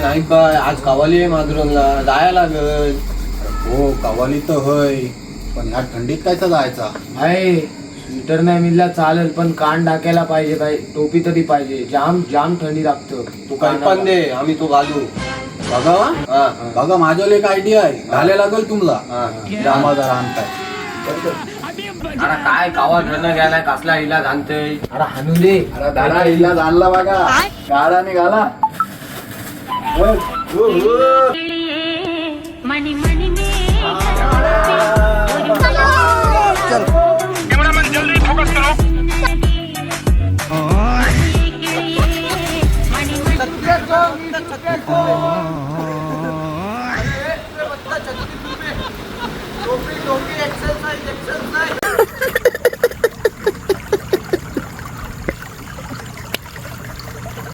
नाही काय आज कवाली आहे माधुरनला जायला लागल. हो कवाली तर होय, पण ह्या थंडीत कायचा जायचा. भाई स्वेटर नाही मिळला चालेल, पण कान टाकायला पाहिजे, भाई टोपी तरी पाहिजे. जाम जाम थंडी लागतं. तू काही पण दे आम्ही तो घालू. बघा हा बघा माझ्याला एक आयडिया आहे, घालायला लागेल तुम्हाला. हा जामा जरा आणताय. अरे काय कावा धरणं घ्यायला कसला इलाज आणते. अरे हाणू दे. अरे दादा इलाज आणला बघा, काढा घाला. मनी मनी में कैमरामैन जल्दी फोकस करो. मनी मनी